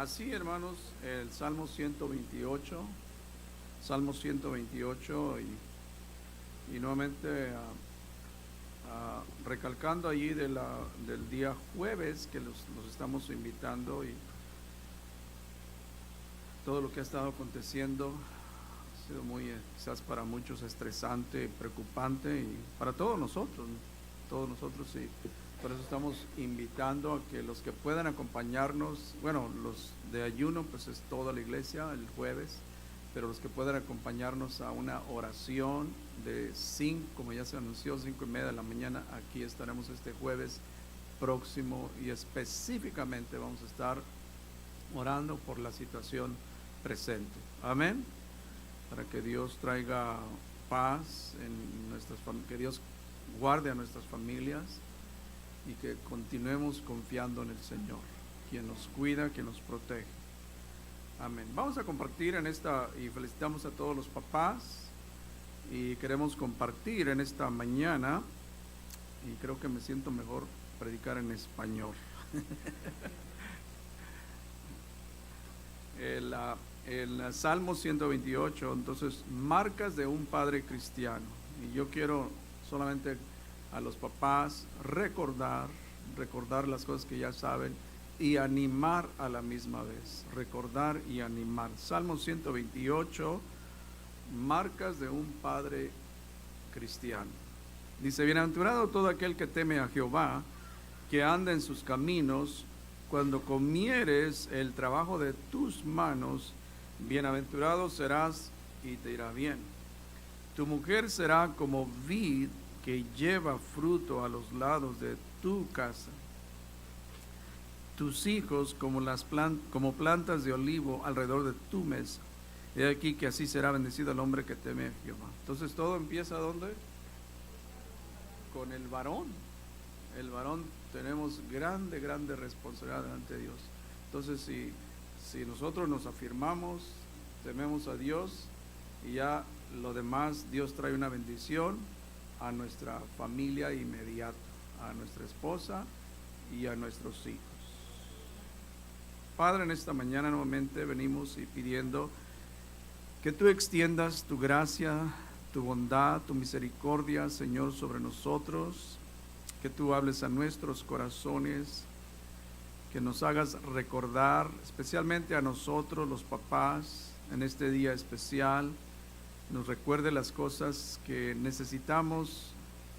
Así, hermanos, el Salmo 128, Salmo 128 y nuevamente recalcando allí del día jueves que los estamos invitando y todo lo que ha estado aconteciendo ha sido muy, quizás para muchos estresante, preocupante y para todos nosotros, sí. Por eso estamos invitando a que los que puedan acompañarnos, bueno, los de ayuno, pues es toda la iglesia el jueves, pero los que puedan acompañarnos a una oración de 5, como ya se anunció, 5:30 de la mañana, aquí estaremos este jueves próximo y específicamente vamos a estar orando por la situación presente. Amén. Para que Dios traiga paz en nuestras familias, que Dios guarde a nuestras familias y que continuemos confiando en el Señor, quien nos cuida, quien nos protege. Amén. Vamos a compartir en esta, y felicitamos a todos los papás, y queremos compartir en esta mañana, y creo que me siento mejor predicar en español. El Salmo 128, entonces, marcas de un padre cristiano. Y yo quiero solamente a los papás recordar las cosas que ya saben y animar a la misma vez, recordar y animar. Salmo 128, marcas de un padre cristiano. Dice: bienaventurado todo aquel que teme a Jehová, que anda en sus caminos. Cuando comieres el trabajo de tus manos, bienaventurado serás y te irá bien. Tu mujer será como vid que lleva fruto a los lados de tu casa. Tus hijos como plantas de olivo alrededor de tu mesa. He aquí que así será bendecido el hombre que teme a Jehová. Entonces todo empieza ¿dónde? Con el varón. El varón tenemos grande responsabilidad delante de Dios. Entonces si nosotros nos afirmamos, tememos a Dios, y ya lo demás, Dios trae una bendición a nuestra familia inmediata, a nuestra esposa y a nuestros hijos. Padre, en esta mañana nuevamente venimos y pidiendo que tú extiendas tu gracia, tu bondad, tu misericordia, Señor, sobre nosotros, que tú hables a nuestros corazones, que nos hagas recordar, especialmente a nosotros los papás, en este día especial, nos recuerde las cosas que necesitamos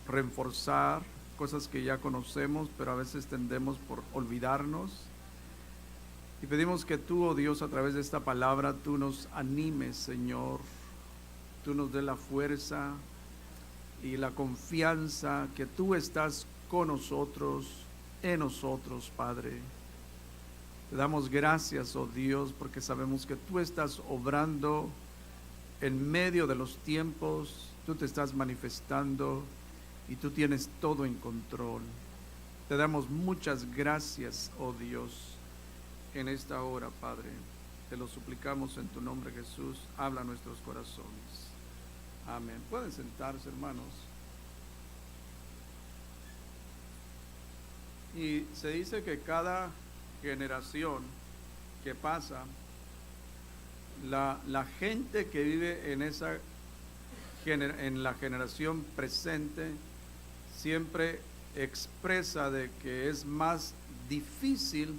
reforzar, cosas que ya conocemos, pero a veces tendemos por olvidarnos. Y pedimos que tú, oh Dios, a través de esta palabra, tú nos animes, Señor, tú nos dé la fuerza y la confianza que tú estás con nosotros, en nosotros, Padre. Te damos gracias, oh Dios, porque sabemos que tú estás obrando en medio de los tiempos, tú te estás manifestando y tú tienes todo en control. Te damos muchas gracias, oh Dios, en esta hora, Padre. Te lo suplicamos en tu nombre, Jesús. Habla a nuestros corazones. Amén. Pueden sentarse, hermanos. Y se dice que cada generación que pasa, la gente que vive en la generación presente siempre expresa de que es más difícil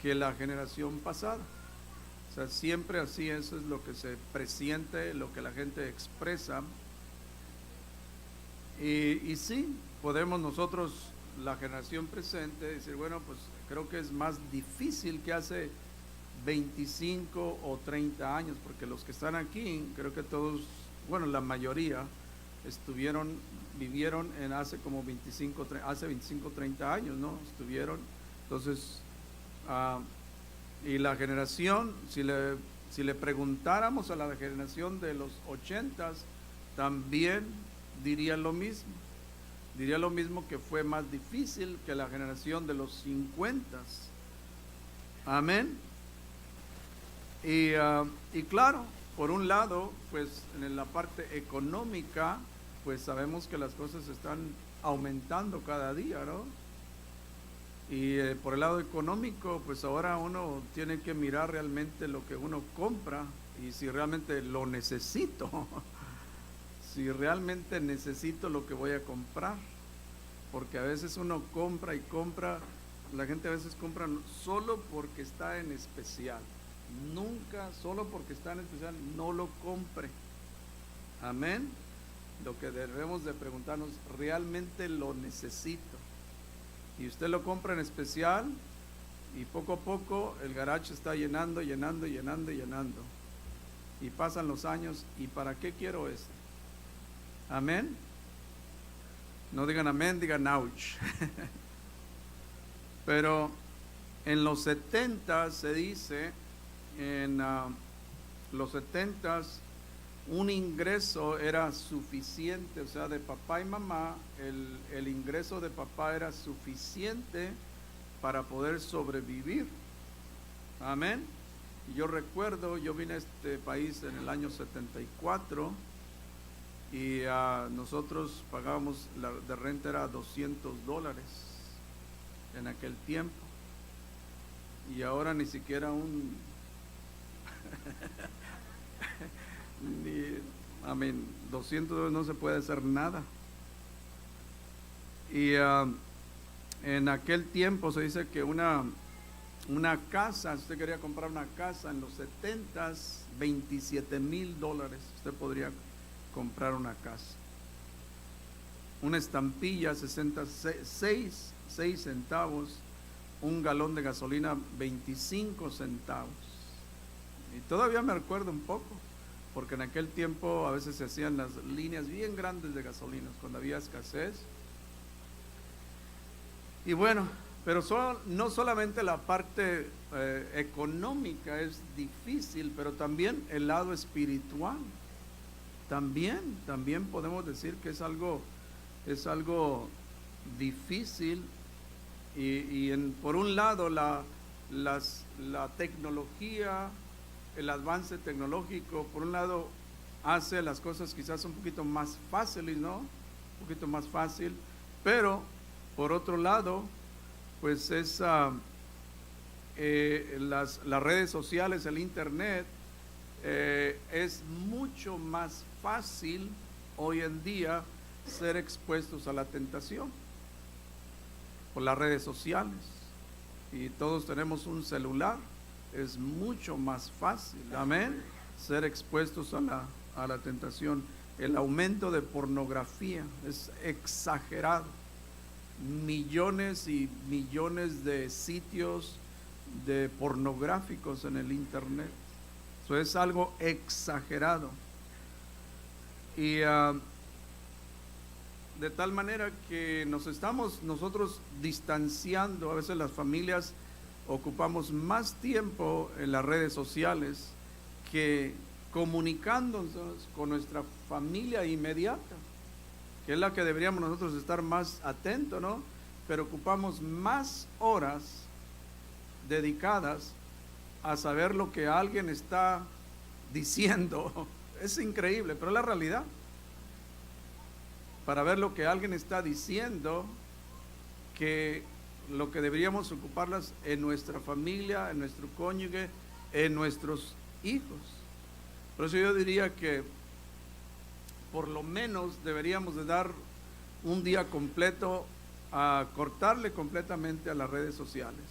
que la generación pasada. O sea, siempre así, eso es lo que se presiente, lo que la gente expresa. Y sí, podemos nosotros, la generación presente, decir, bueno, pues creo que es más difícil que hace 25 o 30 años, porque los que están aquí, creo que todos, bueno, la mayoría vivieron hace 25, 30 años, ¿no? Estuvieron, entonces, y la generación, si le preguntáramos a la generación de los 80s, también dirían lo mismo. Diría lo mismo, que fue más difícil que la generación de los 50s. Amén. Y claro, por un lado, pues en la parte económica, pues sabemos que las cosas están aumentando cada día, ¿no? Y por el lado económico, pues ahora uno tiene que mirar realmente lo que uno compra y si realmente lo necesito, si realmente necesito lo que voy a comprar, porque a veces uno compra y compra, la gente a veces compra solo porque está en especial, nunca solo porque está en especial, no lo compre. Amén. Lo que debemos de preguntarnos, ¿realmente lo necesito? Y usted lo compra en especial y poco a poco el garage está llenando. Y pasan los años, ¿y para qué quiero esto? Amén. No digan amén, digan ouch. Pero en los 70 se dice, en los 70 un ingreso era suficiente, o sea, de papá y mamá, el ingreso de papá era suficiente para poder sobrevivir. Amén. Y yo recuerdo, yo vine a este país en el año 74 y nosotros pagábamos, de renta era $200 en aquel tiempo. Y ahora ni siquiera un... Amén, $200 no se puede hacer nada. Y en aquel tiempo se dice que una casa, si usted quería comprar una casa en los 70s, $27,000, usted podría comprar una casa. Una estampilla, 6 centavos, un galón de gasolina, 25 centavos. Y todavía me recuerdo un poco, porque en aquel tiempo a veces se hacían las líneas bien grandes de gasolinas cuando había escasez. Y bueno, pero no solamente la parte económica es difícil, pero también el lado espiritual. También podemos decir que es algo difícil. Y por un lado la tecnología, el avance tecnológico, por un lado hace las cosas quizás un poquito más fáciles, ¿no? Un poquito más fácil, pero por otro lado, pues es las redes sociales, el internet, es mucho más fácil hoy en día ser expuestos a la tentación por las redes sociales. Y todos tenemos un celular, es mucho más fácil, amén, ser expuestos a la tentación. El aumento de pornografía es exagerado. Millones y millones de sitios de pornográficos en el internet. Eso es algo exagerado. Y de tal manera que nos estamos nosotros distanciando. A veces las familias ocupamos más tiempo en las redes sociales que comunicándonos con nuestra familia inmediata, que es la que deberíamos nosotros estar más atentos, ¿no? Pero ocupamos más horas dedicadas a saber lo que alguien está diciendo. Es increíble, pero es la realidad. Para ver lo que alguien está diciendo, que lo que deberíamos ocuparlas en nuestra familia, en nuestro cónyuge, en nuestros hijos. Por eso yo diría que por lo menos deberíamos de dar un día completo a cortarle completamente a las redes sociales,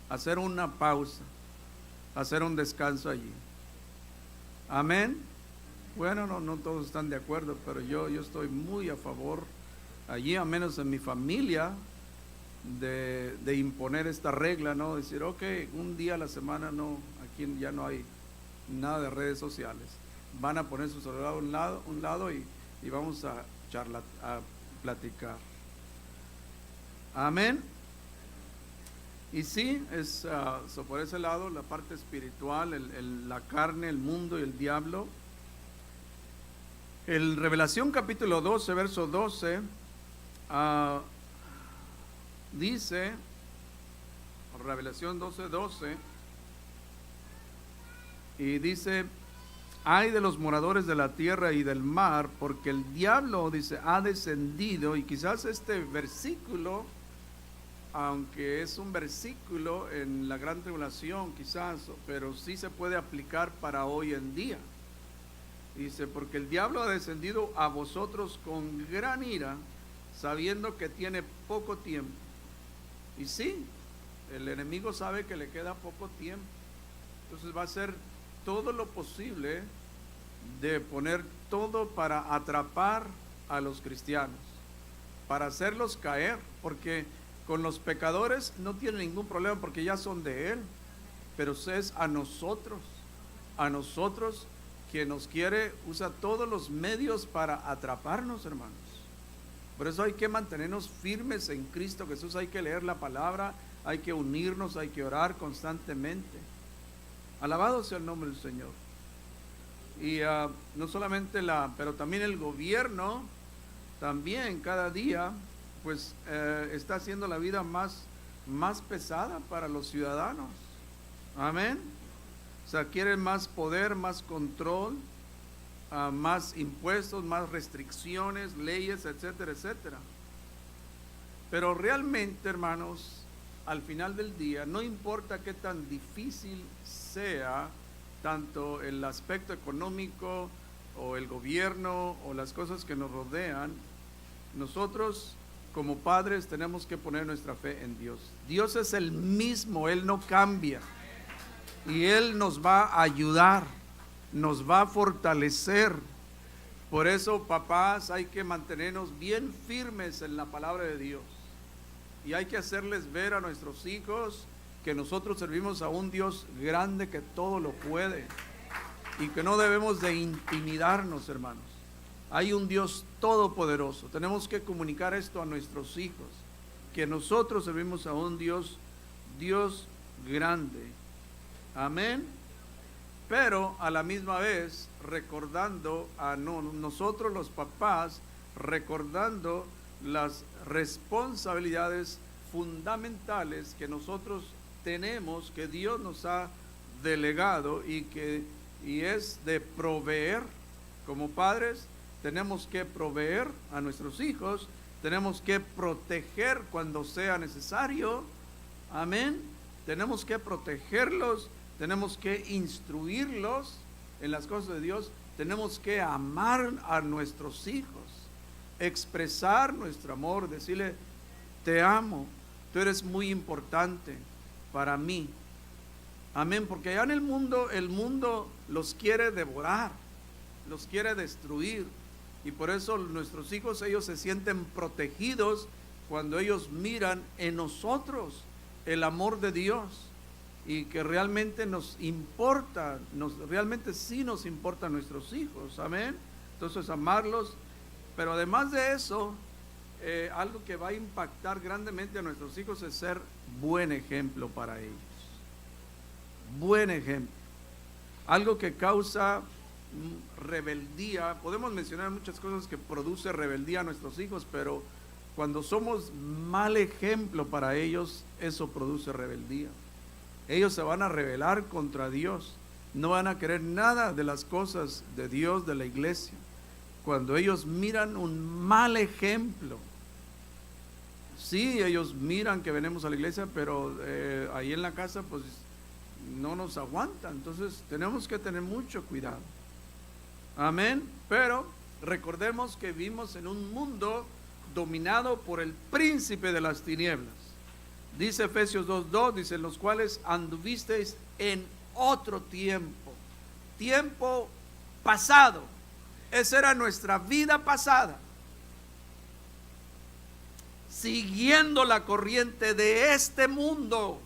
hacer una pausa, hacer un descanso allí. Amén. Bueno, no todos están de acuerdo, pero yo estoy muy a favor allí, a menos en mi familia, de imponer esta regla, ¿no? Decir, ok, un día a la semana no, aquí ya no hay nada de redes sociales. Van a poner su celular a un lado y vamos a charlar, a platicar. Amén. Y sí, es por ese lado, la parte espiritual, la carne, el mundo y el diablo. El Revelación capítulo 12, verso 12, dice, Revelación 12, y dice, ay de los moradores de la tierra y del mar, porque el diablo, dice, ha descendido. Y quizás este versículo aunque es un versículo en la gran tribulación quizás, pero sí se puede aplicar para hoy en día. Dice, porque el diablo ha descendido a vosotros con gran ira, sabiendo que tiene poco tiempo. Y sí, el enemigo sabe que le queda poco tiempo. Entonces va a hacer todo lo posible de poner todo para atrapar a los cristianos, para hacerlos caer, porque con los pecadores no tiene ningún problema porque ya son de él, pero es a nosotros que nos quiere, usa todos los medios para atraparnos, hermanos. Por eso hay que mantenernos firmes en Cristo Jesús, hay que leer la palabra, hay que unirnos, hay que orar constantemente. Alabado sea el nombre del Señor. Y no solamente pero también el gobierno, también cada día, pues está haciendo la vida más pesada para los ciudadanos. Amén. O sea, quieren más poder, más control, más impuestos, más restricciones, leyes, etcétera, etcétera. Pero realmente, hermanos, al final del día, no importa qué tan difícil sea, tanto el aspecto económico o el gobierno o las cosas que nos rodean, nosotros como padres tenemos que poner nuestra fe en Dios. Dios es el mismo, Él no cambia. Y Él nos va a ayudar, nos va a fortalecer. Por eso, papás, hay que mantenernos bien firmes en la palabra de Dios. Y hay que hacerles ver a nuestros hijos que nosotros servimos a un Dios grande que todo lo puede. Y que no debemos de intimidarnos, hermanos. Hay un Dios todopoderoso. Tenemos que comunicar esto a nuestros hijos. Que nosotros servimos a un Dios grande. Amén. Pero a la misma vez recordando nosotros los papás, recordando las responsabilidades fundamentales que nosotros tenemos, que Dios nos ha delegado y es de proveer. Como padres tenemos que proveer a nuestros hijos, tenemos que proteger cuando sea necesario. Amén. Tenemos que protegerlos. Tenemos que instruirlos en las cosas de Dios. Tenemos que amar a nuestros hijos, expresar nuestro amor, decirle, te amo, tú eres muy importante para mí. Amén, porque allá en el mundo los quiere devorar, los quiere destruir. Y por eso nuestros hijos, ellos se sienten protegidos cuando ellos miran en nosotros el amor de Dios. Y que realmente nos importa, realmente sí nos importan nuestros hijos, amén. Entonces amarlos, pero además de eso, algo que va a impactar grandemente a nuestros hijos es ser buen ejemplo para ellos. Buen ejemplo. Algo que causa rebeldía. Podemos mencionar muchas cosas que produce rebeldía a nuestros hijos, pero cuando somos mal ejemplo para ellos, eso produce rebeldía. Ellos se van a rebelar contra Dios, no van a querer nada de las cosas de Dios, de la iglesia. Cuando ellos miran un mal ejemplo, sí, ellos miran que venimos a la iglesia, pero ahí en la casa pues no nos aguantan. Entonces tenemos que tener mucho cuidado. Amén. Pero recordemos que vivimos en un mundo dominado por el príncipe de las tinieblas. Dice Efesios 2:2, dice, en los cuales anduvisteis en otro tiempo pasado. Esa era nuestra vida pasada, siguiendo la corriente de este mundo.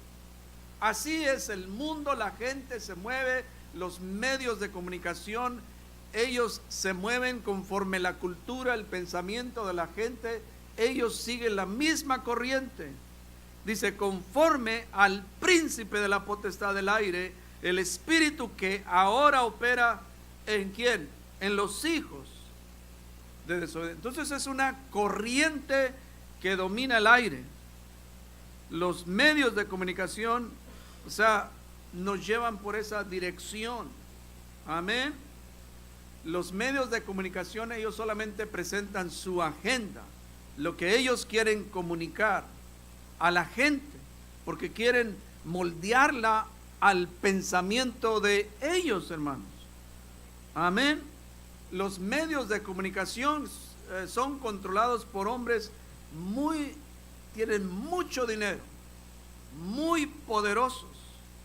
Así es el mundo, la gente se mueve, los medios de comunicación, ellos se mueven conforme la cultura, el pensamiento de la gente, ellos siguen la misma corriente. Dice, conforme al príncipe de la potestad del aire, el espíritu que ahora opera ¿en quién? En los hijos de desobediencia. Entonces es una corriente que domina el aire. Los medios de comunicación, o sea, nos llevan por esa dirección. Amén. Los medios de comunicación, ellos solamente presentan su agenda, lo que ellos quieren comunicar. a la gente, porque quieren moldearla al pensamiento de ellos, hermanos. Amén. Los medios de comunicación son controlados por hombres tienen mucho dinero, muy poderosos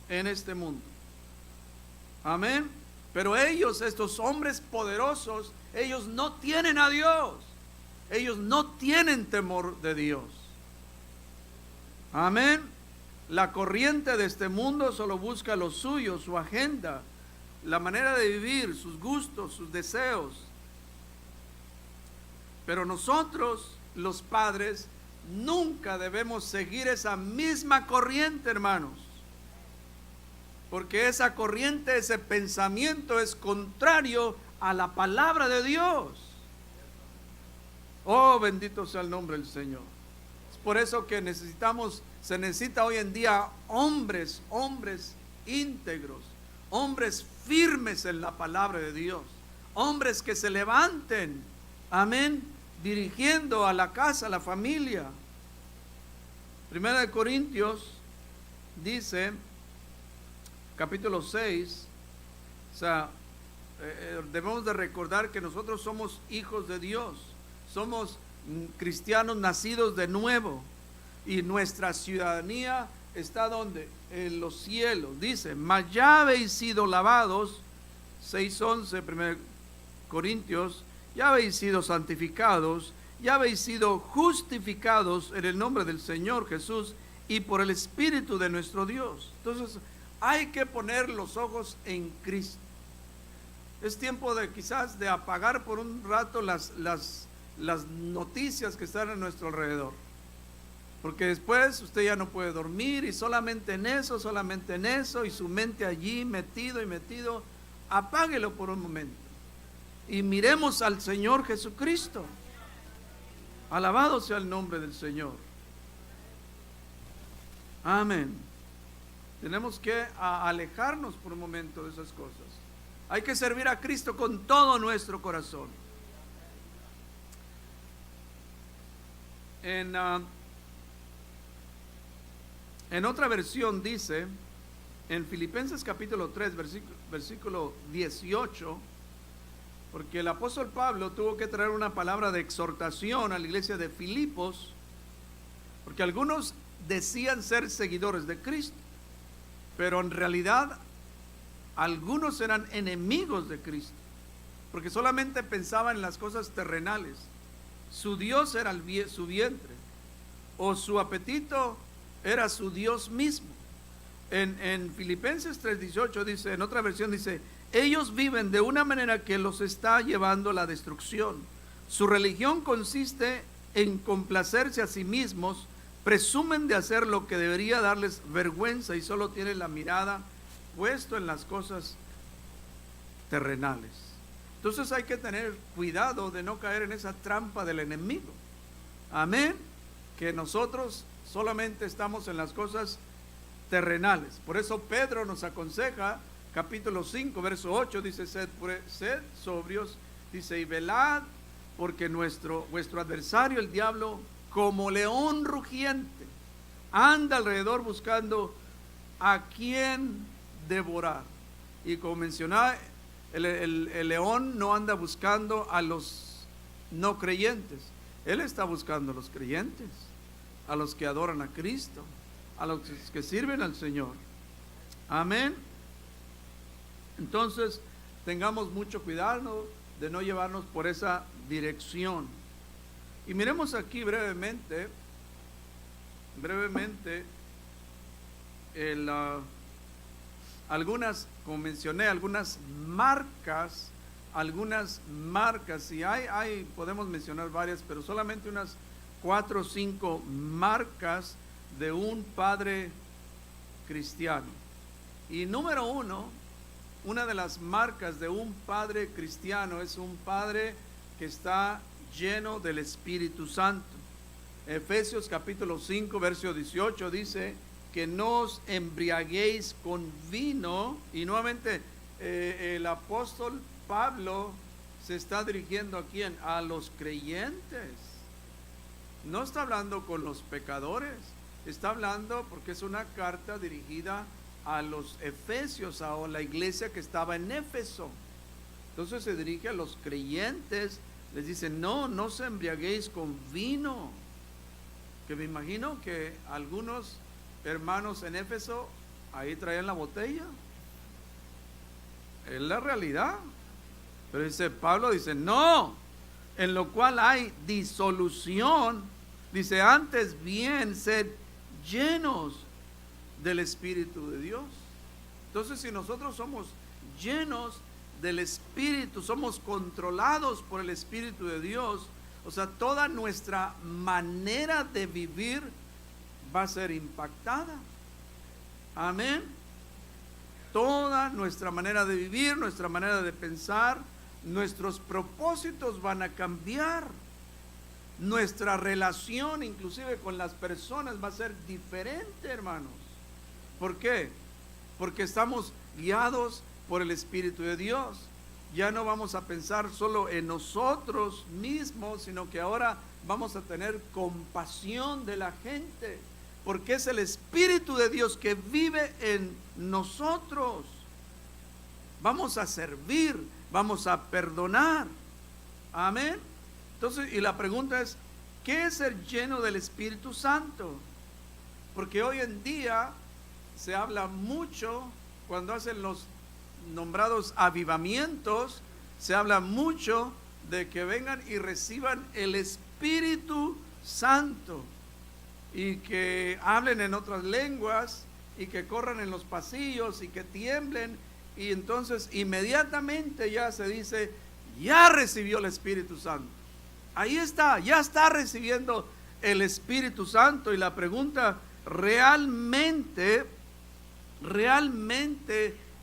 en este mundo. Amén. Pero ellos, estos hombres poderosos, ellos no tienen a Dios. Ellos no tienen temor de Dios. Amén. La corriente de este mundo solo busca lo suyo, su agenda, la manera de vivir, sus gustos, sus deseos. Pero nosotros, los padres, nunca debemos seguir esa misma corriente, hermanos. Porque esa corriente, ese pensamiento es contrario a la palabra de Dios. Oh, bendito sea el nombre del Señor. Es por eso que se necesita hoy en día hombres íntegros, hombres firmes en la palabra de Dios, hombres que se levanten, amén, dirigiendo a la casa, a la familia. Primera de Corintios dice, capítulo 6, o sea, debemos de recordar que nosotros somos hijos de Dios, somos cristianos nacidos de nuevo, y nuestra ciudadanía está donde, en los cielos. Dice, mas ya habéis sido lavados, 6:11, 1 Corintios, ya habéis sido santificados, ya habéis sido justificados en el nombre del Señor Jesús y por el Espíritu de nuestro Dios. Entonces hay que poner los ojos en Cristo. Es tiempo de quizás de apagar por un rato las noticias que están a nuestro alrededor, porque después usted ya no puede dormir y solamente en eso, y su mente allí metido. Apáguelo por un momento y miremos al Señor Jesucristo. Alabado sea el nombre del Señor. Amén. Tenemos que alejarnos por un momento de esas cosas. Hay que servir a Cristo con todo nuestro corazón. En otra versión dice, en Filipenses capítulo 3, versículo 18, porque el apóstol Pablo tuvo que traer una palabra de exhortación a la iglesia de Filipos, porque algunos decían ser seguidores de Cristo, pero en realidad algunos eran enemigos de Cristo, porque solamente pensaban en las cosas terrenales. Su Dios era su vientre, o su apetito era su Dios mismo. En Filipenses 3:18 dice, en otra versión dice, ellos viven de una manera que los está llevando a la destrucción. Su religión consiste en complacerse a sí mismos, presumen de hacer lo que debería darles vergüenza y solo tienen la mirada puesto en las cosas terrenales. Entonces hay que tener cuidado de no caer en esa trampa del enemigo. Amén. Que nosotros solamente estamos en las cosas terrenales. Por eso Pedro nos aconseja, capítulo 5, verso 8, dice, sed sobrios, dice, y velad, porque vuestro adversario, el diablo, como león rugiente, anda alrededor buscando a quien devorar. Y como mencionaba, el león no anda buscando a los no creyentes, él está buscando a los creyentes, a los que adoran a Cristo, a los que sirven al Señor. Amén. Entonces tengamos mucho cuidado de no llevarnos por esa dirección. Y miremos aquí brevemente algunas, como mencioné, algunas marcas, y podemos mencionar varias, pero solamente unas 4 o 5 marcas de un padre cristiano. Y número 1, una de las marcas de un padre cristiano es un padre que está lleno del Espíritu Santo. Efesios capítulo 5, verso 18 dice que no os embriaguéis con vino, y nuevamente el apóstol Pablo se está dirigiendo aquí a los creyentes. No está hablando con los pecadores, está hablando porque es una carta dirigida a los efesios, a la iglesia que estaba en Éfeso. Entonces se dirige a los creyentes, les dice, no se embriaguéis con vino, que me imagino que algunos hermanos en Éfeso ahí traían la botella, es la realidad. Pero dice Pablo, dice, no, en lo cual hay disolución, dice, antes bien sed llenos del Espíritu de Dios. Entonces, si nosotros somos llenos del Espíritu, somos controlados por el Espíritu de Dios, o sea, toda nuestra manera de vivir va a ser impactada. Amén. Toda nuestra manera de vivir, nuestra manera de pensar, nuestros propósitos van a cambiar. Nuestra relación inclusive con las personas va a ser diferente, hermanos. ¿Por qué? Porque estamos guiados por el Espíritu de Dios. Ya no vamos a pensar solo en nosotros mismos, sino que ahora vamos a tener compasión de la gente, porque es el Espíritu de Dios que vive en nosotros. Vamos a servir, vamos a perdonar. Amén. Entonces, y la pregunta es, ¿qué es ser lleno del Espíritu Santo? Porque hoy en día se habla mucho, cuando hacen los nombrados avivamientos, se habla mucho de que vengan y reciban el Espíritu Santo y que hablen en otras lenguas y que corran en los pasillos y que tiemblen, y entonces inmediatamente ya se dice, ya recibió el Espíritu Santo. Ahí está, ya está recibiendo el Espíritu Santo. Y la pregunta, ¿realmente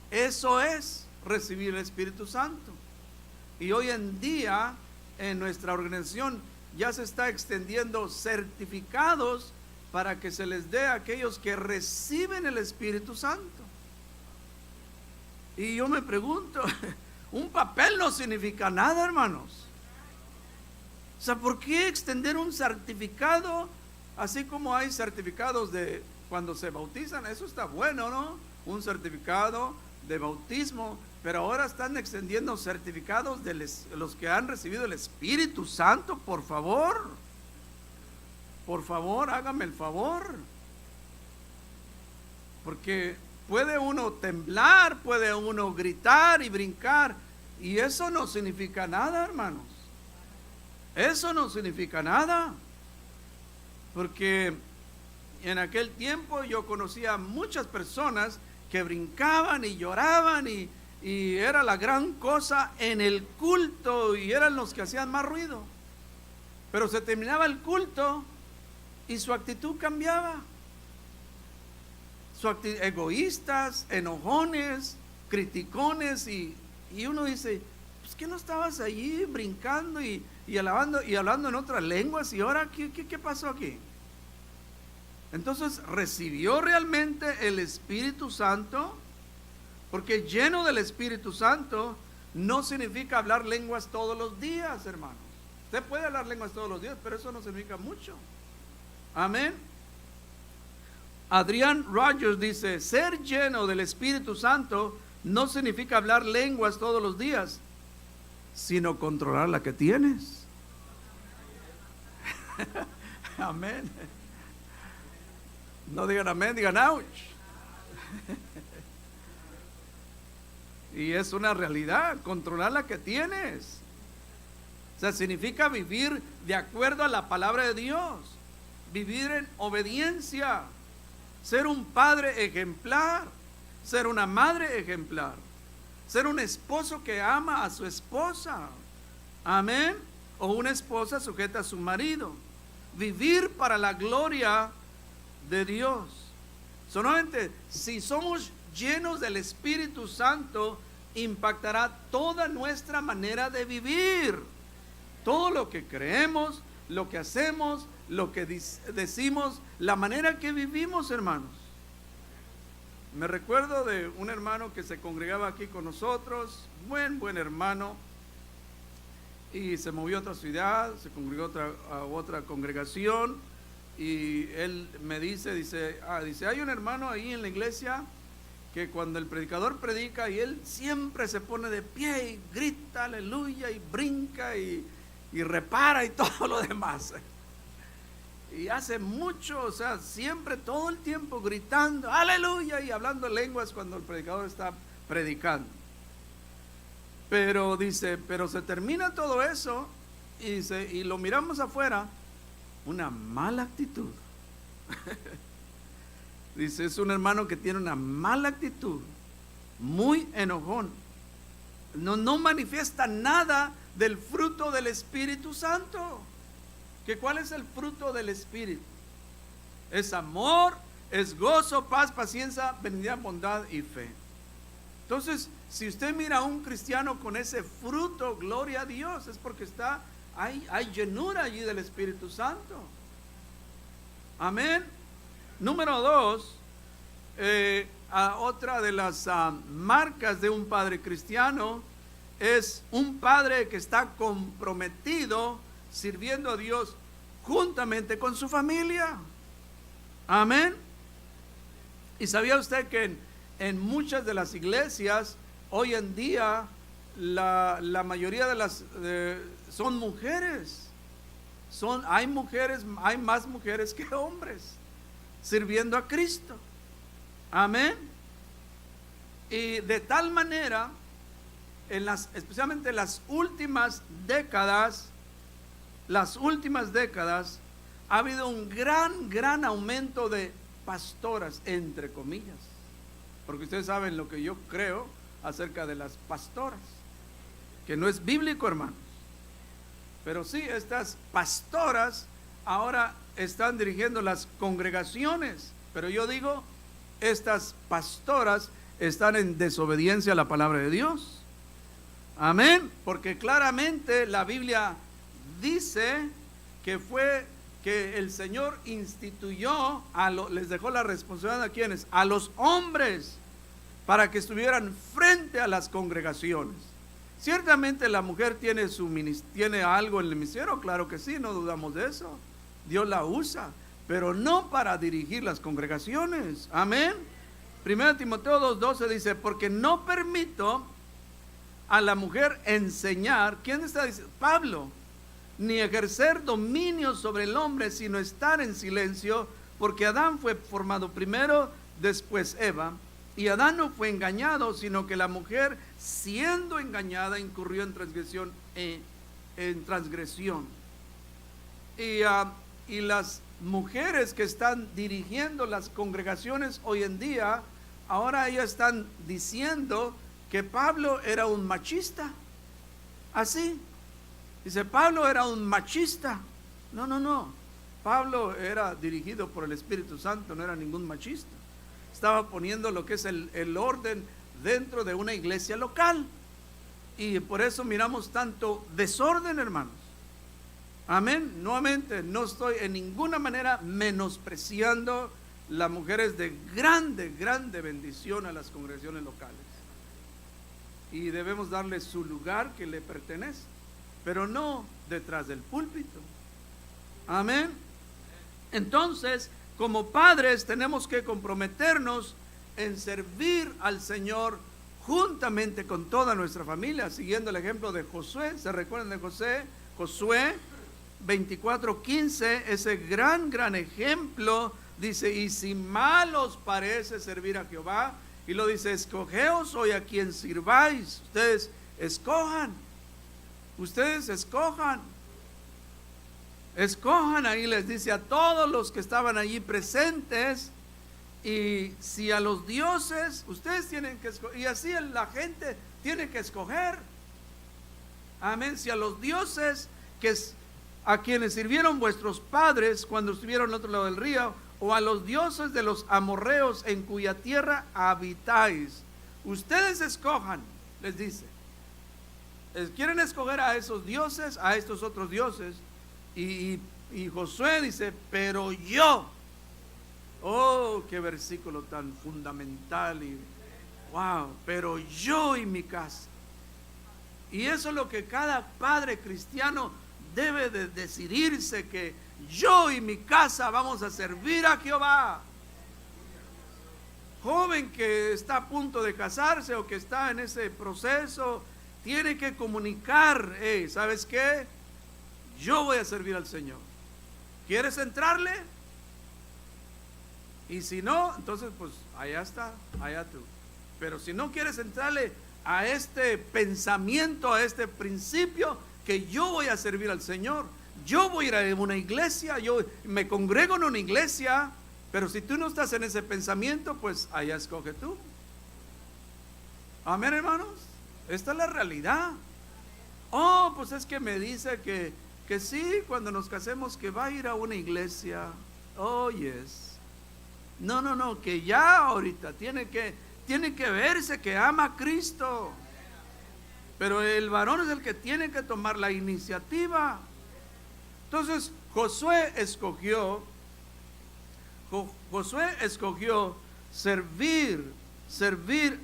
eso es recibir el Espíritu Santo? Y hoy en día en nuestra organización ya se está extendiendo certificados para que se les dé a aquellos que reciben el Espíritu Santo. Y yo me pregunto, un papel no significa nada, hermanos. O sea, ¿por qué extender un certificado? Así como hay certificados de cuando se bautizan, eso está bueno, ¿no? Un certificado de bautismo, pero ahora están extendiendo certificados de los que han recibido el Espíritu Santo. Por favor, hágame el favor. Porque puede uno temblar, puede uno gritar y brincar, y eso no significa nada, hermanos. Eso no significa nada. Porque en aquel tiempo yo conocía muchas personas que brincaban y lloraban y era la gran cosa en el culto, y eran los que hacían más ruido. Pero se terminaba el culto y su actitud cambiaba. Egoístas, enojones, criticones, y uno dice, pues que no estabas allí brincando y alabando y hablando en otras lenguas, y ahora ¿qué pasó aquí? Entonces, ¿recibió realmente el Espíritu Santo? Porque lleno del Espíritu Santo no significa hablar lenguas todos los días, hermanos. Usted puede hablar lenguas todos los días, pero eso no significa mucho. Amén. Adrián Rogers dice, ser lleno del Espíritu Santo no significa hablar lenguas todos los días, sino controlar la que tienes. Amén. No digan amén, digan ouch. Y es una realidad, controlar la que tienes. O sea, significa vivir de acuerdo a la palabra de Dios, vivir en obediencia, ser un padre ejemplar, ser una madre ejemplar, ser un esposo que ama a su esposa, amén, o una esposa sujeta a su marido, vivir para la gloria de Dios. Solamente si somos llenos del Espíritu Santo, impactará toda nuestra manera de vivir, todo lo que creemos, lo que hacemos, lo que decimos, la manera que vivimos, hermanos. Me recuerdo de un hermano que se congregaba aquí con nosotros, buen hermano, y se movió a otra ciudad, se congregó a otra congregación, y él me dice, hay un hermano ahí en la iglesia que cuando el predicador predica y él siempre se pone de pie y grita aleluya y brinca y repara y todo lo demás. Y hace mucho, o sea, siempre todo el tiempo gritando aleluya y hablando lenguas cuando el predicador está predicando. Pero dice, pero se termina todo eso y lo miramos afuera, una mala actitud. Dice, es un hermano que tiene una mala actitud, muy enojón. No manifiesta nada del fruto del Espíritu Santo. ¿Que cuál es el fruto del Espíritu? Es amor, es gozo, paz, paciencia, benignidad, bondad y fe. Entonces, si usted mira a un cristiano con ese fruto, gloria a Dios, es porque hay llenura allí del Espíritu Santo. Amén. Número 2, otra de las marcas de un padre cristiano es un padre que está comprometido sirviendo a Dios juntamente con su familia. Amén. Y sabía usted que en muchas de las iglesias hoy en día la mayoría de las son mujeres. Hay más mujeres que hombres sirviendo a Cristo. Amén. Y de tal manera, especialmente en las últimas décadas, ha habido un gran aumento de pastoras, entre comillas, porque ustedes saben lo que yo creo acerca de las pastoras, que no es bíblico, hermanos, pero sí, estas pastoras ahora están dirigiendo las congregaciones, pero yo digo, estas pastoras están en desobediencia a la palabra de Dios. Amén, porque claramente la Biblia dice que el Señor instituyó, les dejó la responsabilidad a quienes, a los hombres, para que estuvieran frente a las congregaciones. Ciertamente la mujer tiene algo en el ministerio, claro que sí, no dudamos de eso. Dios la usa, pero no para dirigir las congregaciones. Amén. 1 Timoteo 2:12 dice, porque no permito a la mujer enseñar, ¿quién está diciendo? Pablo, ni ejercer dominio sobre el hombre, sino estar en silencio, porque Adán fue formado primero, después Eva, y Adán no fue engañado, sino que la mujer, siendo engañada, incurrió en transgresión. Y las mujeres que están dirigiendo las congregaciones hoy en día, ahora ellas están diciendo que Pablo era un machista. Así. Dice, Pablo era un machista. No. Pablo era dirigido por el Espíritu Santo, no era ningún machista. Estaba poniendo lo que es el orden dentro de una iglesia local. Y por eso miramos tanto desorden, hermanos. Amén. Nuevamente, no estoy en ninguna manera menospreciando las mujeres de grande bendición a las congregaciones locales. Y debemos darle su lugar que le pertenece, pero no detrás del púlpito. Amén. Entonces, como padres tenemos que comprometernos en servir al Señor juntamente con toda nuestra familia, siguiendo el ejemplo de Josué. ¿Se recuerdan de Josué? Josué 24:15, ese gran ejemplo, dice, y si mal os parece servir a Jehová, y lo dice, escogeos hoy a quien sirváis. Ustedes escojan, ahí les dice a todos los que estaban allí presentes, y si a los dioses, ustedes tienen que escoger, y así la gente tiene que escoger. Amén. Si a los dioses a quienes sirvieron vuestros padres cuando estuvieron al otro lado del río, o a los dioses de los amorreos en cuya tierra habitáis, ustedes escojan, les dice. Quieren escoger a esos dioses, a estos otros dioses, y Josué dice, pero yo, oh, qué versículo tan fundamental, y wow, pero yo y mi casa. Y eso es lo que cada padre cristiano debe de decidirse que yo y mi casa vamos a servir a Jehová. Joven que está a punto de casarse o que está en ese proceso, tiene que comunicar, ¿sabes qué? Yo voy a servir al Señor. ¿Quieres entrarle? Y si no, entonces pues allá está, allá tú. Pero si no quieres entrarle a este pensamiento, a este principio, que yo voy a servir al Señor, yo voy a ir a una iglesia, yo me congrego en una iglesia, pero si tú no estás en ese pensamiento, pues allá escoge tú. Amén, hermanos. Esta es la realidad. Oh, pues es que me dice que sí, cuando nos casemos, que va a ir a una iglesia. Oh, yes. No, que ya ahorita tiene que verse que ama a Cristo. Pero el varón es el que tiene que tomar la iniciativa. Entonces, Josué escogió servir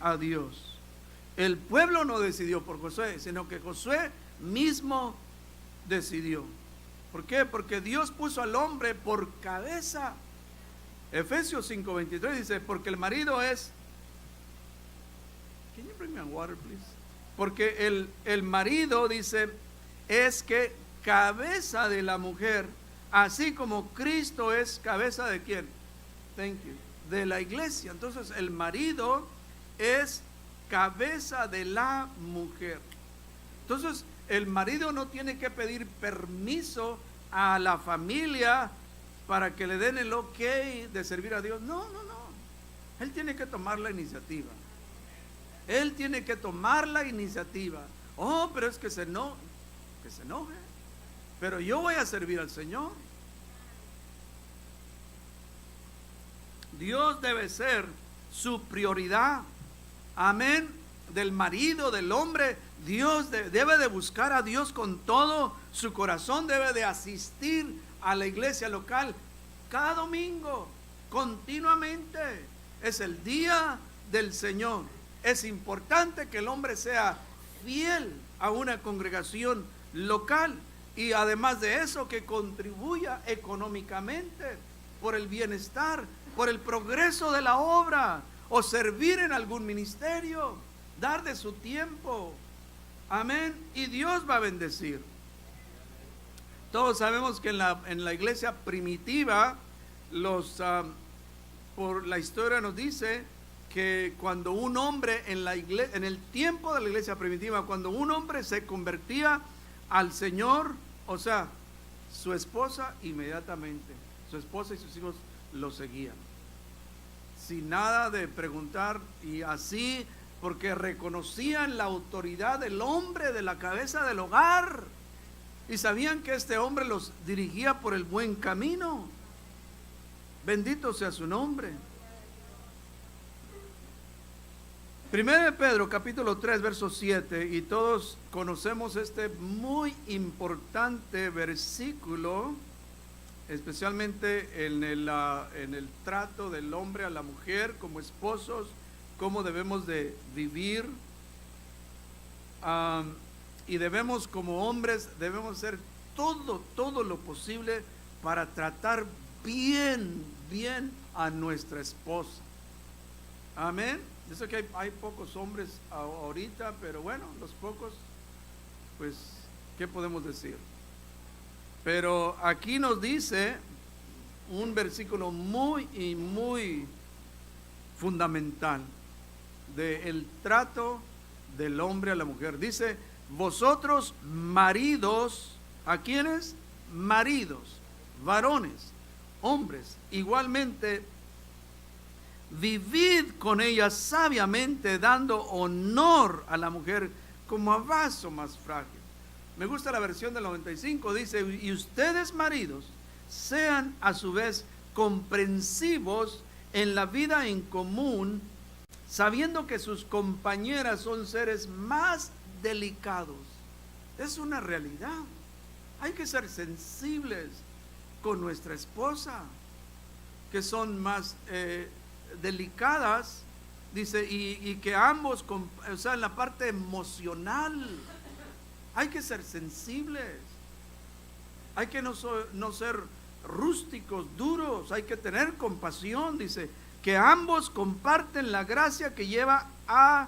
a Dios. El pueblo no decidió por Josué, sino que Josué mismo decidió. ¿Por qué? Porque Dios puso al hombre por cabeza. Efesios 5:23 dice, porque el marido es... Can you bring me a water, please? Porque el marido, dice, es que cabeza de la mujer, así como Cristo es cabeza de ¿quién? Thank you. De la iglesia. Entonces el marido es cabeza de la mujer. Entonces el marido no tiene que pedir permiso a la familia para que le den el ok de servir a Dios. No. Él tiene que tomar la iniciativa. Él tiene que tomar la iniciativa. Oh, pero es que se enoje. Pero yo voy a servir al Señor. Dios debe ser su prioridad. Amén. Del marido, del hombre. Dios debe de buscar a Dios con todo su corazón. Debe de asistir a la iglesia local cada domingo, continuamente. Es el día del Señor. Es importante que el hombre sea fiel a una congregación local y además de eso que contribuya económicamente por el bienestar, por el progreso de la obra o servir en algún ministerio, dar de su tiempo. Amén. Y Dios va a bendecir. Todos sabemos que en la iglesia primitiva, por la historia nos dice que cuando un hombre en el tiempo de la iglesia primitiva, cuando un hombre se convertía al Señor, o sea, su esposa inmediatamente, su esposa y sus hijos lo seguían, sin nada de preguntar, y así porque reconocían la autoridad del hombre, de la cabeza del hogar, y sabían que este hombre los dirigía por el buen camino. Bendito sea su nombre. 1 de Pedro capítulo 3 verso 7, y todos conocemos este muy importante versículo, especialmente en el trato del hombre a la mujer como esposos, cómo debemos de vivir, y debemos como hombres, debemos hacer todo lo posible para tratar bien a nuestra esposa. Amén. Yo sé que hay pocos hombres ahorita, pero bueno, los pocos, pues, ¿qué podemos decir? Pero aquí nos dice un versículo muy fundamental del trato del hombre a la mujer. Dice, vosotros maridos, ¿a quiénes? Maridos, varones, hombres, igualmente vivid con ella sabiamente, dando honor a la mujer como a vaso más frágil. Me gusta la versión del 95, dice, y ustedes maridos sean a su vez comprensivos en la vida en común, sabiendo que sus compañeras son seres más delicados. Es una realidad. Hay que ser sensibles con nuestra esposa, que son más delicadas, dice, y que ambos, o sea, en la parte emocional, hay que ser sensibles. Hay que no ser rústicos, duros, hay que tener compasión, dice, que ambos comparten la gracia que lleva a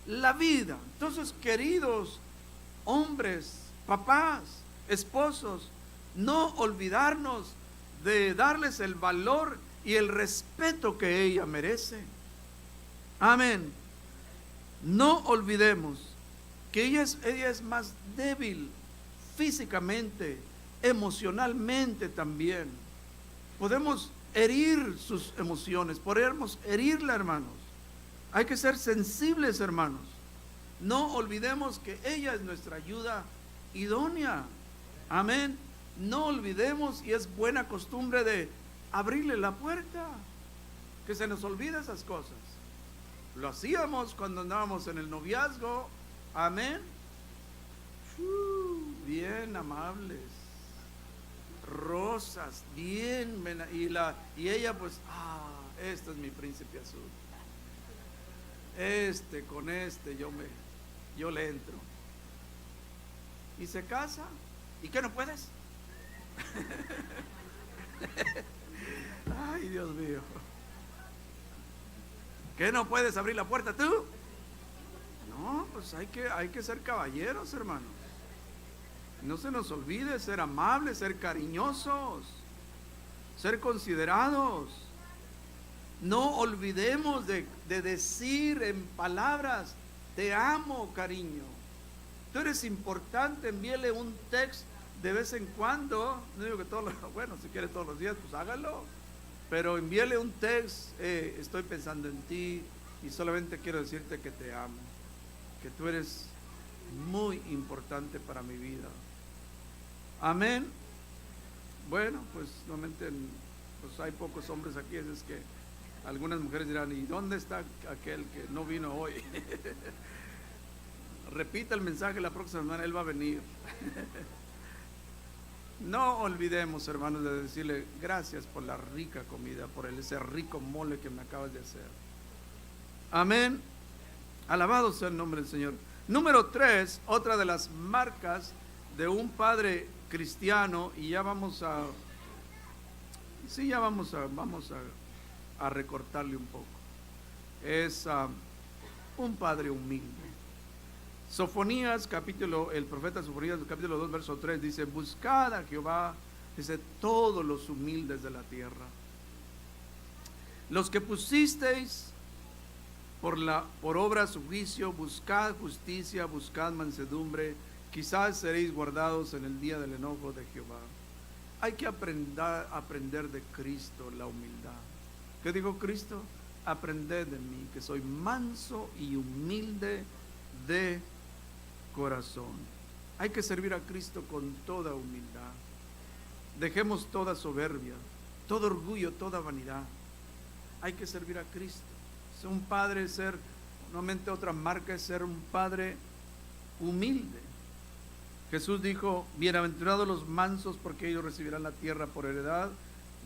la vida. Entonces, queridos hombres, papás, esposos, no olvidarnos de darles el valor y el respeto que ella merece. Amén. No olvidemos que ella es más débil físicamente, emocionalmente también. Podemos herir sus emociones, podemos herirla, hermanos. Hay que ser sensibles, hermanos. No olvidemos que ella es nuestra ayuda idónea. Amén. No olvidemos, y es buena costumbre, de abrirle la puerta. Que se nos olvide esas cosas. Lo hacíamos cuando andábamos en el noviazgo. Amén. Bien amables, rosas, bien, y ella pues, este es mi príncipe azul. Con yo le entro. Y se casa. ¿Y qué no puedes? Ay, Dios mío. ¿Qué no puedes abrir la puerta tú? No, pues hay que ser caballeros, hermanos. No se nos olvide ser amables, ser cariñosos, ser considerados. No olvidemos de decir en palabras: te amo, cariño. Tú eres importante. Envíele un text de vez en cuando. No digo que bueno, si quiere todos los días, pues hágalo. Pero envíele un text: estoy pensando en ti y solamente quiero decirte que te amo, que tú eres muy importante para mi vida. Amén. Bueno, pues normalmente pues hay pocos hombres aquí, es que algunas mujeres dirán: ¿y dónde está aquel que no vino hoy? Repita el mensaje la próxima semana, él va a venir. No olvidemos, hermanos, de decirle: gracias por la rica comida, por ese rico mole que me acabas de hacer. Amén. Alabado sea el nombre del Señor. Número 3, otra de las marcas de un padre cristiano, y ya vamos a recortarle un poco. Es un padre humilde. Sofonías, el profeta Sofonías, capítulo 2, verso 3, dice: buscad a Jehová, dice, todos los humildes de la tierra, los que pusisteis por obra su juicio, buscad justicia, buscad mansedumbre, quizás seréis guardados en el día del enojo de Jehová. Hay que aprender de Cristo la humildad. ¿Qué dijo Cristo? Aprended de mí, que soy manso y humilde de corazón. Hay que servir a Cristo con toda humildad. Dejemos toda soberbia, todo orgullo, toda vanidad. Hay que servir a Cristo. Es un padre, nuevamente otra marca es ser un padre humilde. Jesús dijo: bienaventurados los mansos, porque ellos recibirán la tierra por heredad.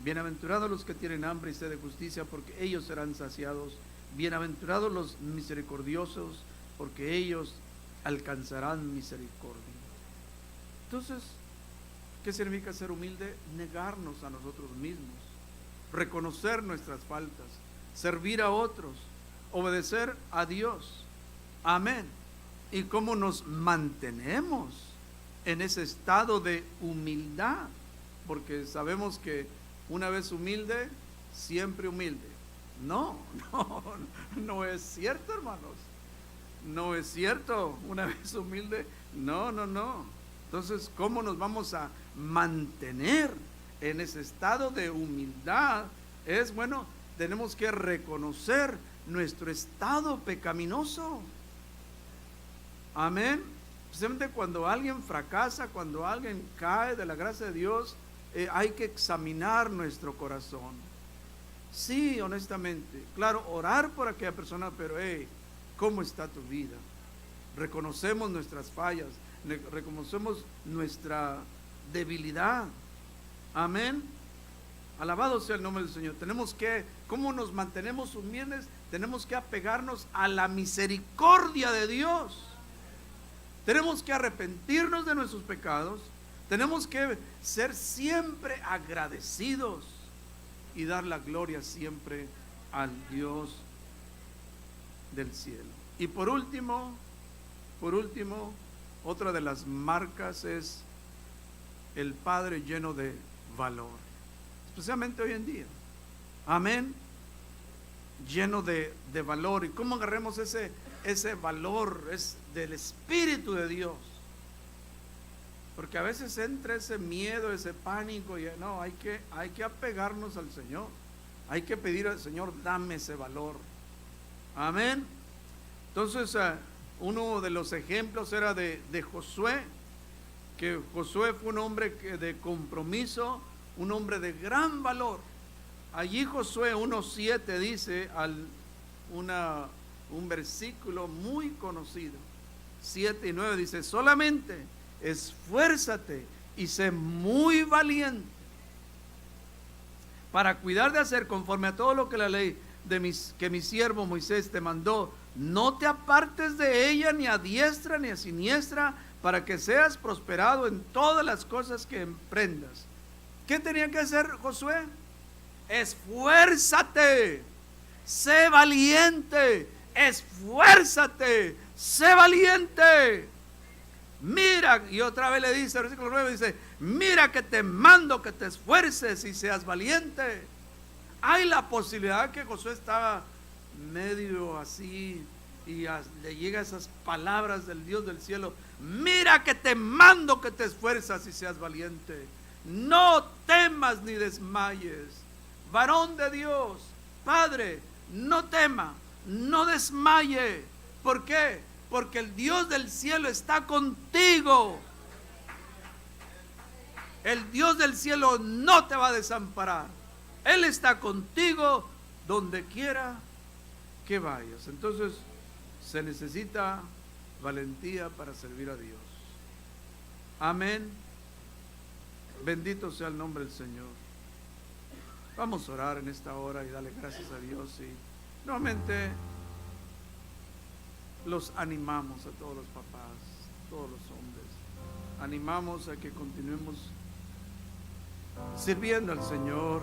Bienaventurados los que tienen hambre y sed de justicia, porque ellos serán saciados. Bienaventurados los misericordiosos, porque ellos alcanzarán misericordia. Entonces, ¿qué significa ser humilde? Negarnos a nosotros mismos, reconocer nuestras faltas, servir a otros, obedecer a Dios. Amén. ¿Y cómo nos mantenemos en ese estado de humildad? Porque sabemos que una vez humilde, siempre humilde. No es cierto, hermanos. No es cierto. Una vez humilde, no. Entonces, ¿cómo nos vamos a mantener en ese estado de humildad? Tenemos que reconocer nuestro estado pecaminoso. Amén. Especialmente cuando alguien fracasa, cuando alguien cae de la gracia de Dios, hay que examinar nuestro corazón. Sí, honestamente, claro, orar por aquella persona, pero ¿cómo está tu vida? Reconocemos nuestras fallas, reconocemos nuestra debilidad. Amén. Alabado sea el nombre del Señor. ¿Cómo nos mantenemos humildes? Tenemos que apegarnos a la misericordia de Dios. Tenemos que arrepentirnos de nuestros pecados, Tenemos que ser siempre agradecidos y dar la gloria siempre al Dios del cielo. Y por último, otra de las marcas es el Padre lleno de valor, especialmente hoy en día. Amén. Lleno de valor. ¿Y cómo agarremos ese valor? Es del Espíritu de Dios. Porque a veces entra ese miedo, ese pánico, y no, hay que apegarnos al Señor. Hay que pedir al Señor, dame ese valor. Amén. Entonces, uno de los ejemplos era de Josué, que Josué fue un hombre de compromiso, un hombre de gran valor. Allí Josué 1:7 dice un versículo muy conocido, 7 y 9 dice: solamente esfuérzate y sé muy valiente para cuidar de hacer conforme a todo lo que la ley que mi siervo Moisés te mandó. No te apartes de ella ni a diestra ni a siniestra, para que seas prosperado en todas las cosas que emprendas. ¿Qué tenía que hacer Josué? Esfuérzate, sé valiente, esfuérzate, sé valiente. Mira, y otra vez le dice, versículo 9 dice: mira que te mando que te esfuerces y seas valiente. Hay la posibilidad que Josué estaba medio así y le llega esas palabras del Dios del cielo: mira que te mando que te esfuerzas y seas valiente. No temas ni desmayes. Varón de Dios, Padre, no tema, no desmaye. ¿Por qué? Porque el Dios del cielo está contigo. El Dios del cielo no te va a desamparar. Él está contigo donde quiera que vayas. Entonces se necesita valentía para servir a Dios. Amén. Bendito sea el nombre del Señor. Vamos a orar en esta hora y darle gracias a Dios. Y nuevamente los animamos a todos los papás, todos los hombres. Animamos a que continuemos sirviendo al Señor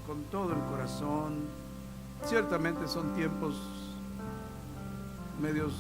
con todo el corazón. Ciertamente son tiempos medios